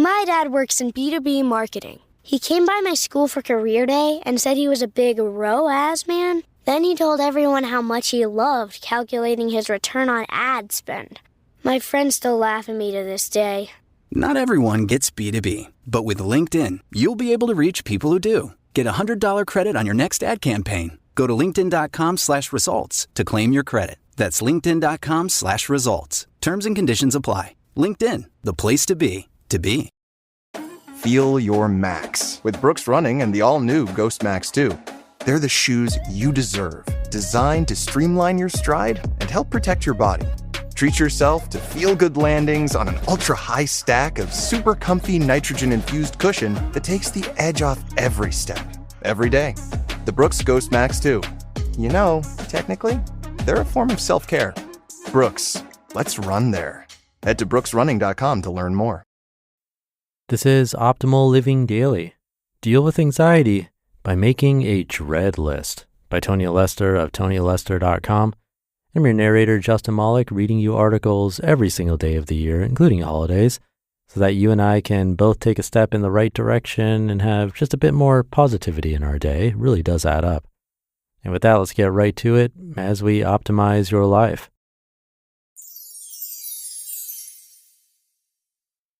My dad works in B2B marketing. He came by my school for career day and said he was a big ROAS man. Then he told everyone how much he loved calculating his return on ad spend. My friends still laugh at me to this day. Not everyone gets B2B, but with LinkedIn, you'll be able to reach people who do. Get a $100 credit on your next ad campaign. Go to linkedin.com/results to claim your credit. That's linkedin.com/results. Terms and conditions apply. LinkedIn, the place to be, to be. Feel your max with Brooks Running and the all-new Ghost Max 2. They're the shoes you deserve, designed to streamline your stride and help protect your body. Treat yourself to feel-good landings on an ultra-high stack of super comfy nitrogen-infused cushion that takes the edge off every step, every day. The Brooks Ghost Max 2. You know, technically, they're a form of self-care. Brooks, let's run there. Head to brooksrunning.com to learn more. This is Optimal Living Daily. Deal with anxiety by making a dread list by Tonya Lester of tonyalester.com. I'm your narrator, Justin Malik, reading you articles every single day of the year, including holidays, so that you and I can both take a step in the right direction and have just a bit more positivity in our day. It really does add up. And with that, let's get right to it as we optimize your life.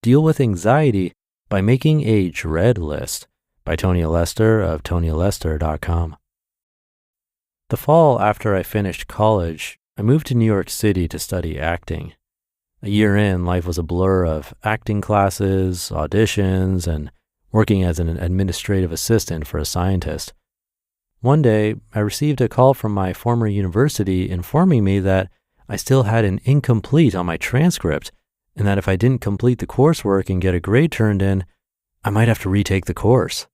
Deal with anxiety by making a dread list by Tonya Lester of tonyalester.com. The fall after I finished college, I moved to New York City to study acting. A year in, life was a blur of acting classes, auditions, and working as an administrative assistant for a scientist. One day, I received a call from my former university informing me that I still had an incomplete on my transcript, and that if I didn't complete the coursework and get a grade turned in, I might have to retake the course.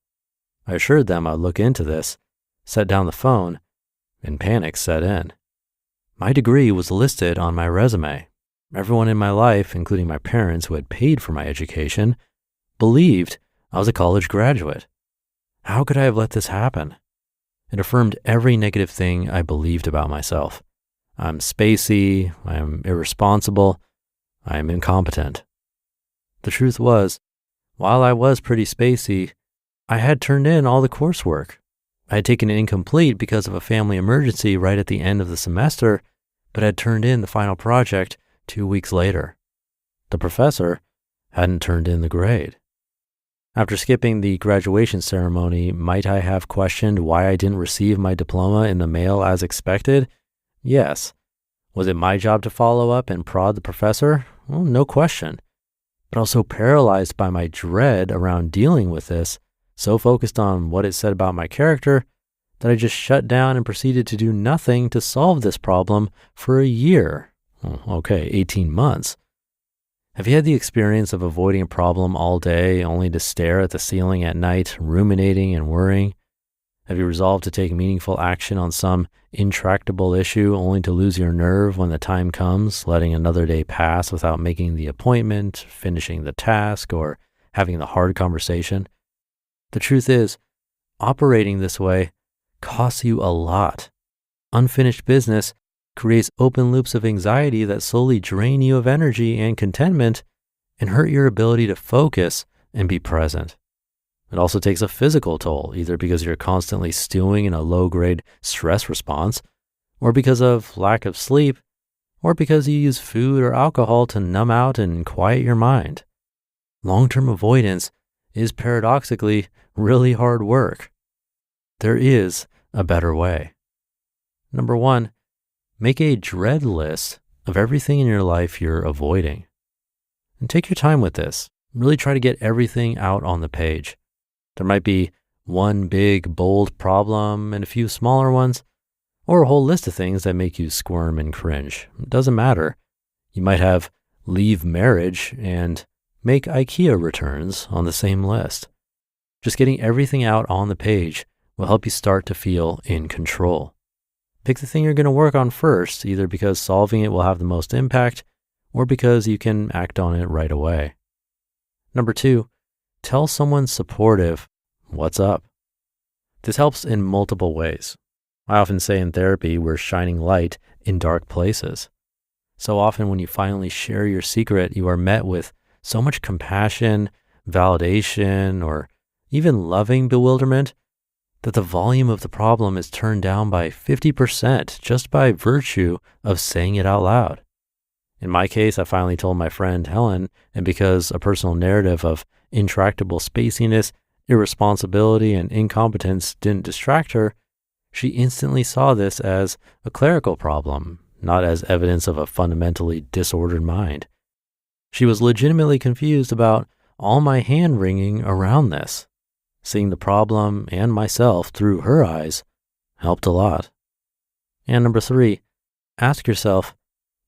I assured them I'd look into this, set down the phone, and panic set in. My degree was listed on my resume. Everyone in my life, including my parents who had paid for my education, believed I was a college graduate. How could I have let this happen? It affirmed every negative thing I believed about myself. I'm spacey, I'm irresponsible, I'm incompetent. The truth was, while I was pretty spacey, I had turned in all the coursework. I had taken it incomplete because of a family emergency right at the end of the semester, but had turned in the final project 2 weeks later. The professor hadn't turned in the grade. After skipping the graduation ceremony, might I have questioned why I didn't receive my diploma in the mail as expected? Yes. Was it my job to follow up and prod the professor? Well, no question. But I was so paralyzed by my dread around dealing with this, so focused on what it said about my character, that I just shut down and proceeded to do nothing to solve this problem for a year. 18 months. Have you had the experience of avoiding a problem all day only to stare at the ceiling at night, ruminating and worrying? Have you resolved to take meaningful action on some intractable issue only to lose your nerve when the time comes, letting another day pass without making the appointment, finishing the task, or having the hard conversation? The truth is, operating this way costs you a lot. Unfinished business creates open loops of anxiety that slowly drain you of energy and contentment and hurt your ability to focus and be present. It also takes a physical toll, either because you're constantly stewing in a low-grade stress response, or because of lack of sleep, or because you use food or alcohol to numb out and quiet your mind. Long-term avoidance is paradoxically really hard work. There is a better way. Number 1, make a dread list of everything in your life you're avoiding. And take your time with this. Really try to get everything out on the page. There might be one big, bold problem and a few smaller ones, or a whole list of things that make you squirm and cringe. It doesn't matter. You might have leave marriage and make IKEA returns on the same list. Just getting everything out on the page will help you start to feel in control. Pick the thing you're going to work on first, either because solving it will have the most impact or because you can act on it right away. Number 2, tell someone supportive what's up. This helps in multiple ways. I often say in therapy, we're shining light in dark places. So often when you finally share your secret, you are met with so much compassion, validation, or even loving bewilderment, that the volume of the problem is turned down by 50% just by virtue of saying it out loud. In my case, I finally told my friend Helen, and because a personal narrative of intractable spaciness, irresponsibility, and incompetence didn't distract her, she instantly saw this as a clerical problem, not as evidence of a fundamentally disordered mind. She was legitimately confused about all my hand-wringing around this. Seeing the problem and myself through her eyes helped a lot. And number 3, ask yourself,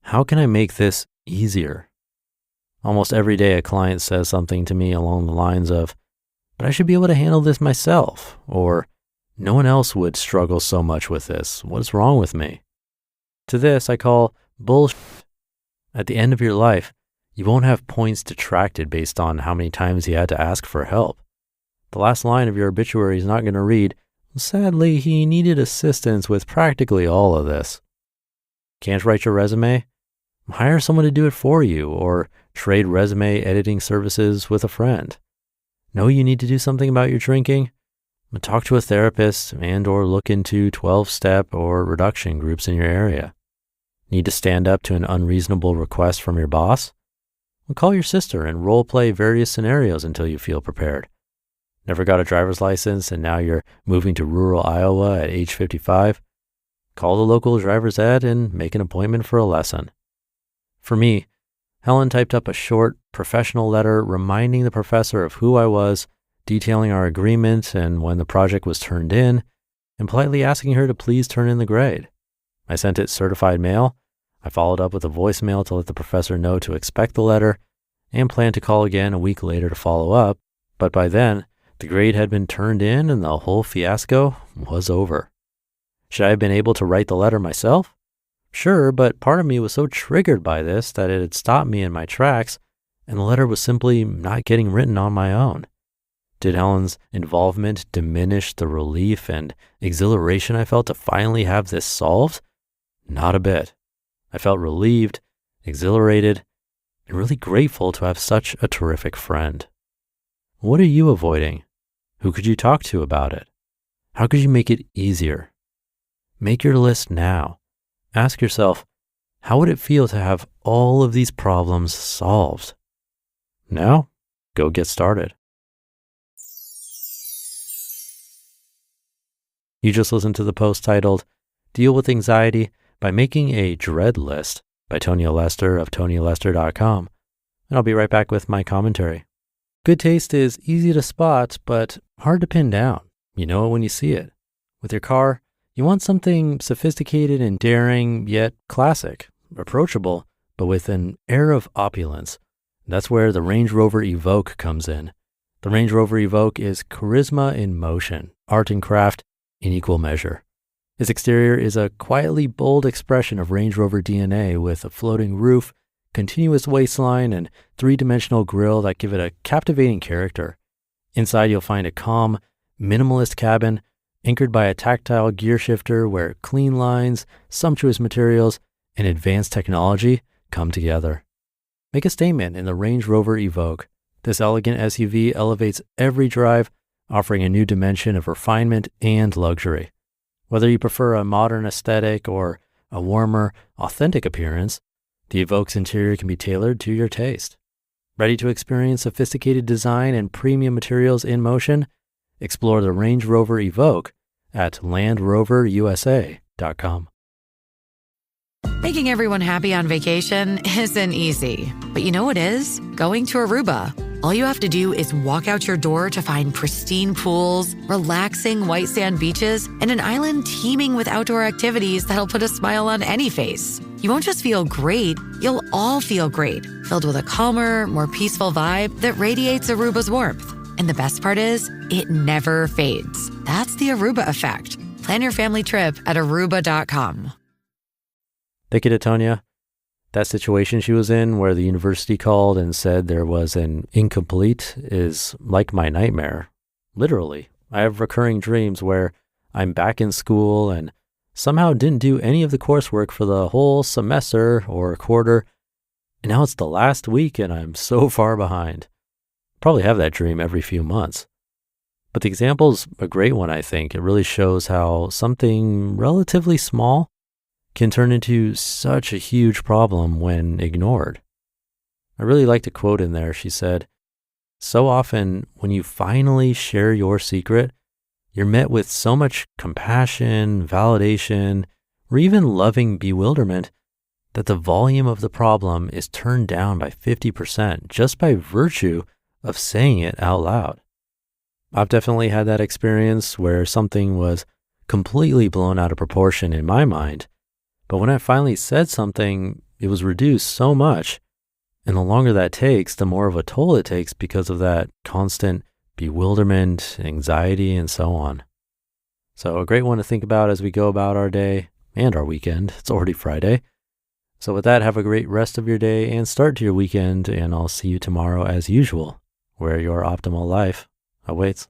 how can I make this easier? Almost every day a client says something to me along the lines of, but I should be able to handle this myself, or no one else would struggle so much with this. What is wrong with me? To this I call bullshit. At the end of your life, you won't have points detracted based on how many times you had to ask for help. The last line of your obituary is not going to read, sadly, he needed assistance with practically all of this. Can't write your resume? Hire someone to do it for you, or trade resume editing services with a friend. Know you need to do something about your drinking? Talk to a therapist and or look into 12-step or reduction groups in your area. Need to stand up to an unreasonable request from your boss? Well, call your sister and role play various scenarios until you feel prepared. Never got a driver's license and now you're moving to rural Iowa at age 55? Call the local driver's ed and make an appointment for a lesson. For me, Helen typed up a short, professional letter reminding the professor of who I was, detailing our agreement and when the project was turned in, and politely asking her to please turn in the grade. I sent it certified mail. I followed up with a voicemail to let the professor know to expect the letter, and planned to call again a week later to follow up, but by then, the grade had been turned in and the whole fiasco was over. Should I have been able to write the letter myself? Sure, but part of me was so triggered by this that it had stopped me in my tracks, and the letter was simply not getting written on my own. Did Helen's involvement diminish the relief and exhilaration I felt to finally have this solved? Not a bit. I felt relieved, exhilarated, and really grateful to have such a terrific friend. What are you avoiding? Who could you talk to about it? How could you make it easier? Make your list now. Ask yourself, how would it feel to have all of these problems solved? Now, go get started. You just listened to the post titled, Deal with Anxiety by Making a Dread List by Tonya Lester of TonyaLester.com. And I'll be right back with my commentary. Good taste is easy to spot, but hard to pin down. You know it when you see it. With your car, you want something sophisticated and daring, yet classic, approachable, but with an air of opulence. That's where the Range Rover Evoque comes in. The Range Rover Evoque is charisma in motion, art and craft in equal measure. Its exterior is a quietly bold expression of Range Rover DNA with a floating roof, continuous waistline, and three-dimensional grille that give it a captivating character. Inside you'll find a calm, minimalist cabin anchored by a tactile gear shifter where clean lines, sumptuous materials, and advanced technology come together. Make a statement in the Range Rover Evoque. This elegant SUV elevates every drive, offering a new dimension of refinement and luxury. Whether you prefer a modern aesthetic or a warmer, authentic appearance, the Evoque's interior can be tailored to your taste. Ready to experience sophisticated design and premium materials in motion? Explore the Range Rover Evoque at LandRoverUSA.com. Making everyone happy on vacation isn't easy, but you know what is? Going to Aruba. All you have to do is walk out your door to find pristine pools, relaxing white sand beaches, and an island teeming with outdoor activities that'll put a smile on any face. You won't just feel great, you'll all feel great, filled with a calmer, more peaceful vibe that radiates Aruba's warmth. And the best part is, it never fades. That's the Aruba effect. Plan your family trip at Aruba.com. Thank you to Tonya. That situation she was in where the university called and said there was an incomplete is like my nightmare. Literally, I have recurring dreams where I'm back in school and somehow didn't do any of the coursework for the whole semester or quarter, and now it's the last week and I'm so far behind. probably have that dream every few months. But the example's a great one, I think. It really shows how something relatively small can turn into such a huge problem when ignored. I really liked a quote in there. She said, "So often when you finally share your secret, you're met with so much compassion, validation, or even loving bewilderment that the volume of the problem is turned down by 50% just by virtue of saying it out loud." I've definitely had that experience where something was completely blown out of proportion in my mind, but when I finally said something, it was reduced so much. And the longer that takes, the more of a toll it takes because of that constant bewilderment, anxiety, and so on. So a great one to think about as we go about our day and our weekend. It's already Friday. So with that, have a great rest of your day and start to your weekend, and I'll see you tomorrow as usual, where your optimal life awaits.